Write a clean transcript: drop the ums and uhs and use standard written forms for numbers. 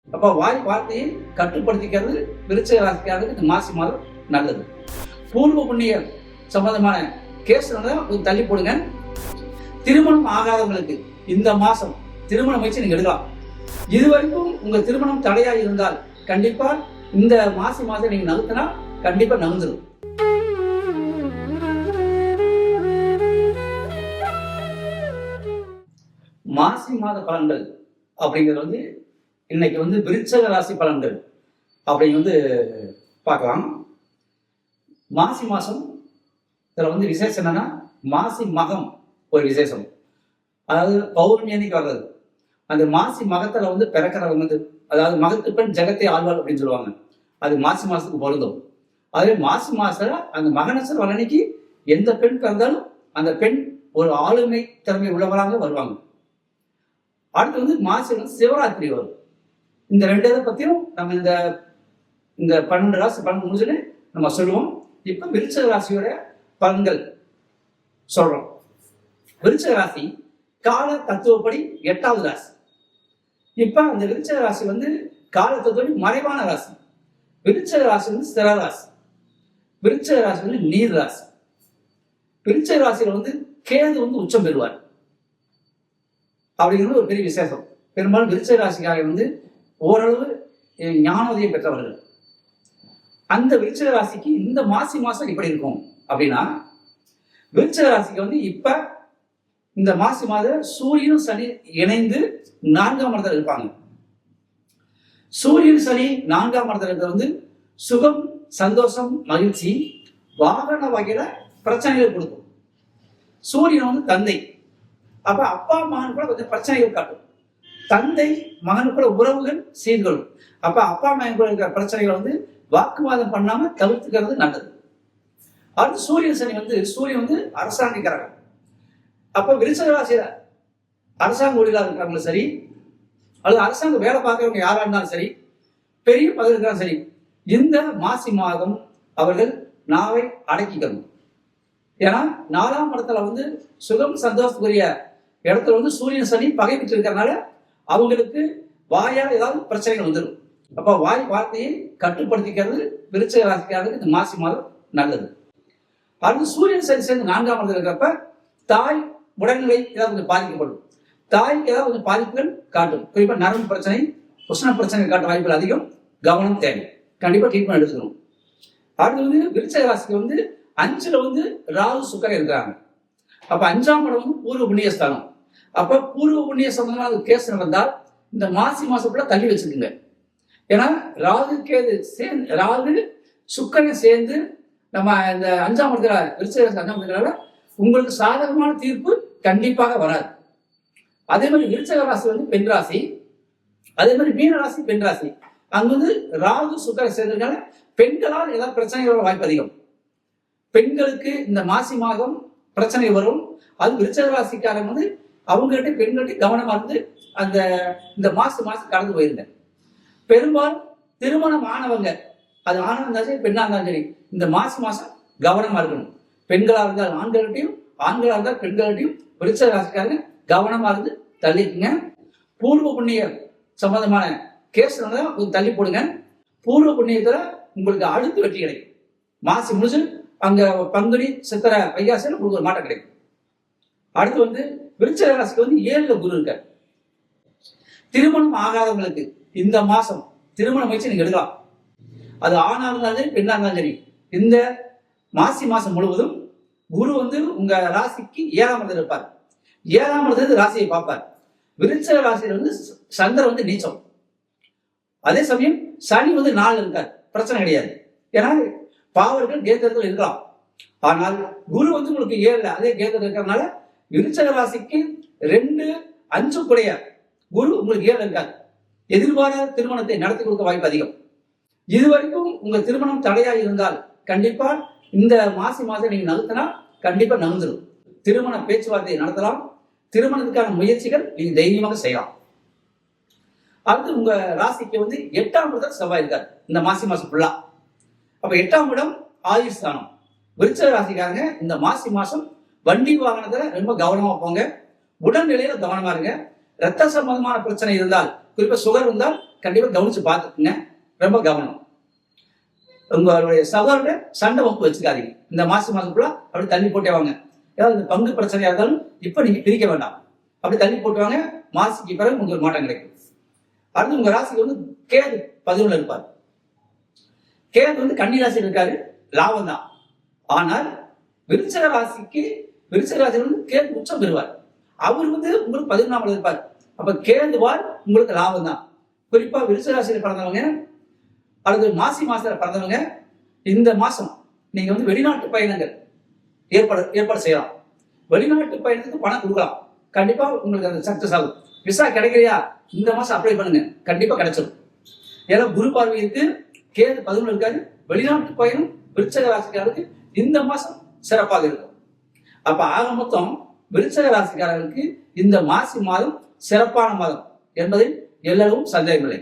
அப்ப வார்த்தையை கட்டுப்படுத்திக்கிறது விருச்சிக ராசிக்காரருக்கு இந்த மாசி மாதம் நல்லது. பூர்வ புண்ணிய சம்பந்தமான கேஸ் தள்ளி போடுங்க. திருமணம் ஆகாதவங்களுக்கு இந்த மாசம் திருமண முயற்சி நீங்க எடுக்கலாம். இதுவரைக்கும் உங்க திருமணம் தடையா இருந்தால் கண்டிப்பா இந்த மாசி மாதம் நீங்க நகர்த்தினா கண்டிப்பா நகர்ந்துடும். மாசி மாத பலன்கள் அப்படிங்கிறது இன்னைக்கு விருச்சிக ராசி பலன்கள் அப்படிங்க பார்க்கலாம். மாசி மாசம் இதுல விசேஷம் என்னன்னா மாசி மகம் ஒரு விசேஷம். அதாவது பௌர்ணமி அன்னைக்கு வர்றது. அந்த மாசி மகத்துல பிறக்கிறவங்க அதாவது மகத்து பெண் ஜெகத்தை ஆழ்வாள் அப்படின்னு சொல்லுவாங்க. அது மாசி மாசத்துக்கு பொருந்தும். அதே மாசி மாசத்துல அந்த மகனசர் வளனைக்கு எந்த பெண் பிறந்தாலும் அந்த பெண் ஒரு ஆளுமை திறமை உள்ளவராக வருவாங்க. அடுத்து மாசி சிவராத்திரி வரும். இந்த ரெண்டு இதை பத்தியும் நம்ம இந்த 12 ராசி பலன் முடிஞ்சுன்னு நம்ம சொல்லுவோம். இப்ப விருச்சிக ராசியோட பலன்கள் சொல்றோம். விருச்சிக ராசி கால தத்துவப்படி 8வது ராசி. இப்ப அந்த விருச்சிக ராசி கால தத்துவப்படி மறைவான ராசி. விருச்சிக ராசி ஸ்திர ராசி. விருச்சிக ராசி நீர் ராசி. விருச்சிக ராசியில கேது உச்சம் பெறுவார் அப்படிங்கிறது ஒரு பெரிய விசேஷம். பெரும்பாலும் விருச்சிக ராசிக்காரர் ஓரளவு ஞானோதயம் பெற்றவர்கள். அந்த விருச்சிக ராசிக்கு இந்த மாசி மாசம் இப்படி இருக்கும் அப்படின்னா, விருச்சிக ராசிக்கு இப்ப இந்த மாசி மாதம் சூரியனும் சனி இணைந்து 4ஆம் இடத்துல இருப்பாங்க. சூரியன் சனி 4ஆம் இடத்துல இருக்கிறது சுகம், சந்தோஷம், மகிழ்ச்சி, வாகன வகையில பிரச்சனைகள் கொடுக்கும். சூரியன் தந்தை. அப்ப அப்பா மகன் கூட கொஞ்சம் பிரச்சனைகள் காட்டும். தந்தை மகனுக்குள்ள உறவுகள் சீர்கொள்ளும். அப்ப அப்பா மகன் கூட இருக்கிற பிரச்சனைகளை வாக்குவாதம் பண்ணாம தவிர்த்துக்கிறது நல்லது. அடுத்து சூரியன் சனி சூரியன் அரசாங்கிக்கிறாங்க. அப்ப விருச்சிக ராசியில அரசாங்க ஊழியர்களாக இருக்கிறவங்களும் சரி, அல்லது அரசாங்க வேலை பார்க்கறவங்க யாரா இருந்தாலும் சரி, பெரிய பதவி இருக்கிறாலும் சரி, இந்த மாசி மாதம் அவர்கள் நாவை அடக்கிக்கணும். ஏன்னா 4ஆம் இடத்துல சுகம் சந்தோஷத்துக்குரிய இடத்துல சூரியன் சனி பகை பெற்று இருக்கிறதுனால அவங்களுக்கு வாயால் ஏதாவது பிரச்சனைகள் வந்துடும். அப்ப வார்த்தையை கட்டுப்படுத்திக்கிறது விருச்சிக ராசிக்காரருக்கு இந்த மாசி மாதம் நல்லது. அடுத்து சூரியன் சனி சேர்ந்து 4ஆம் இடத்துல இருக்கிறப்ப தாய் உடல்நிலை ஏதாவது பாதிக்கப்படும். தாய்க்கு ஏதாவது பாதிப்புகள் காட்டும். குறிப்பா நரம்பு பிரச்சனை, உஷ்ண பிரச்சனை காட்ட வாய்ப்புகள் அதிகம். கவனம் தேவை. கண்டிப்பா ட்ரீட்மெண்ட் எடுத்துக்கணும். அடுத்து விருச்சிக ராசிக்கு 5ல ராகு சுக்கரன் இருக்கிறாங்க. அப்ப 5ஆம் இடம் பூர்வ புண்ணிய ஸ்தானம். அப்ப பூர்வ புண்ணிய சம்பந்தமான கேஸ் நடந்தால் இந்த மாசி மாசத்துல தள்ளி வச்சுக்குங்க. ஏன்னா ராகு கேது சேர்ந்து, ராகு சுக்கரன் சேர்ந்து நம்ம இந்த 5ஆம் இடத்துல விருச்சிக ராசி 5ஆம் இடத்துல உங்களுக்கு சாதகமான தீர்ப்பு கண்டிப்பாக வராது. அதே மாதிரி விருச்சிக ராசி பெண் ராசி. அதே மாதிரி மீன ராசி பெண் ராசி. அங்கு ராகு சுக்கரன் சேர்ந்ததுனால பெண்களால் ஏதாவது பிரச்சனைகளோட வாய்ப்பு அதிகம். பெண்களுக்கு இந்த மாசி மாதம் பிரச்சனை வரும். அது விருச்சிக ராசிக்காரங்க அவங்ககிட்ட பெண்கள்கிட்ட கவனமா இந்த மாசம் கடந்து போயிருந்தேன். பெரும்பாலும் திருமணம் ஆனவங்க, அது ஆணா இருந்தாலும் சரி பெண்ணா இருந்தாலும் சரி, இந்த மாசி மாசம் கவனமா இருக்கணும். பெண்களா இருந்தால் ஆண்கள்கிட்டையும், ஆண்களா இருந்தால் பெண்கள்கிட்டையும் விருச்சிக ராசிக்காரங்க கவனமா இருந்து தள்ளிக்குங்க. பூர்வ புண்ணிய சம்பந்தமான கேஸ் தள்ளி போடுங்க. பூர்வ புண்ணியத்துல உங்களுக்கு அடுத்து வெற்றி கிடைக்கும். மாசி முடிச்சு அங்க பங்குனி, சித்திரை, வைகாசியில உங்களுக்கு ஒரு மாற்றம் கிடைக்கும். அடுத்து விருச்சிக ராசிக்கு 7ல குரு இருக்க. திருமணம் ஆகாதவங்களுக்கு இந்த மாசம் திருமண முயற்சி நீங்க எடுக்கலாம். அது ஆணா இருந்தாலும் சரி பெண்ணா இருந்தாலும் சரி, இந்த மாசி மாசம் முழுவதும் குரு உங்க ராசிக்கு 7ஆம் இடத்துல இருப்பார். 7ஆம் இடத்துல ராசியை பார்ப்பார். விருச்சிக ராசியில சந்திரன் நீச்சம். அதே சமயம் சனி 4 இருக்கார். பிரச்சனை கிடையாது. ஏன்னா பாவர்கள் கேந்திரத்தில் இருக்கலாம். ஆனால் குரு உங்களுக்கு 7ல அதே கேந்திரம் இருக்கிறதுனால விருச்சிக ராசிக்கு 2, 5 கூடிய குரு உங்களுக்கு 7ல இருக்காது. எதிர்பாராத திருமணத்தை நடத்தி கொடுக்க வாய்ப்பு அதிகம். இதுவரைக்கும் உங்க திருமணம் தடையா இருந்தால் கண்டிப்பா இந்த மாசி மாதம் நீங்க நகர்த்தினா கண்டிப்பா நகர்ந்துடும். திருமண பேச்சுவார்த்தையை நடத்தலாம். திருமணத்துக்கான முயற்சிகள் நீங்க தைரியமாக செய்யலாம். அடுத்து உங்க ராசிக்கு 8ஆம் இடத்துல செவ்வாய் இருக்காரு இந்த மாசி மாசம் ஃபுல்லா. அப்ப 8ஆம் இடம் ஆயுள் ஸ்தானம். விருச்சிக ராசிக்காரங்க இந்த மாசி மாசம் வண்டி வாகனத்துல ரொம்ப கவனமா போங்க. உடல்நிலையில கவனமா இருங்க. ரத்த சம்பந்தமான பிரச்சனை இருந்தால் குறிப்பா சுகர் இருந்தால் கண்டிப்பா கவனிச்சு பார்த்துக்குங்க. ரொம்ப கவனம். உங்களுடைய சகோதரோட சண்டை வம்பு வச்சுக்காதீங்க. இந்த மாசம் ஃபுல்லா அப்படி தள்ளி போட்டே வாங்க. ஏதாவது இந்த பங்கு பிரச்சனையா இருந்தாலும் இப்ப நீங்க பிரிக்க வேண்டாம். அப்படி தள்ளி போட்டு வாங்க. மாசிக்கு பிறகு உங்களுக்கு மாற்றம் கிடைக்கும். அடுத்து உங்க ராசிக்கு வந்து கேது 11 இருப்பார். கேது வந்து கன்னி ராசியில் இருக்காரு, லாபம் தான். ஆனால் விருச்சிக ராசியில வந்து கேது உச்சம் பெறுவார். அவர் வந்து உங்களுக்கு 11ஆம் இருப்பார். அப்ப கேதுவால் உங்களுக்கு லாபம் தான். குறிப்பா விருச்சிக ராசியில பிறந்தவங்க அல்லது மாசத்துல பிறந்தவங்க இந்த மாசம் நீங்க வந்து வெளிநாட்டு பயணங்கள் ஏற்பாடு செய்யலாம். வெளிநாட்டு பயணத்துக்கு பணம் கொடுக்கலாம். கண்டிப்பா உங்களுக்கு அந்த சக்சஸ் ஆகும். விசா கிடைக்கலையா, இந்த மாசம் அப்ளை பண்ணுங்க, கண்டிப்பா கிடைச்சிடும். ஏன்னா குரு பார்வை இருக்கு, கேது 11 இருக்காரு. வெளிநாட்டு பயணம் விருச்சிக ராசிக்காரருக்கு இந்த மாசம் சிறப்பாக இருக்கும். அப்ப ஆக மொத்தம் விருச்சிக ராசிக்காரர்களுக்கு இந்த மாசி மாதம் சிறப்பான மாதம் என்பதில் எல்லோரும் சந்தேகமில்லை.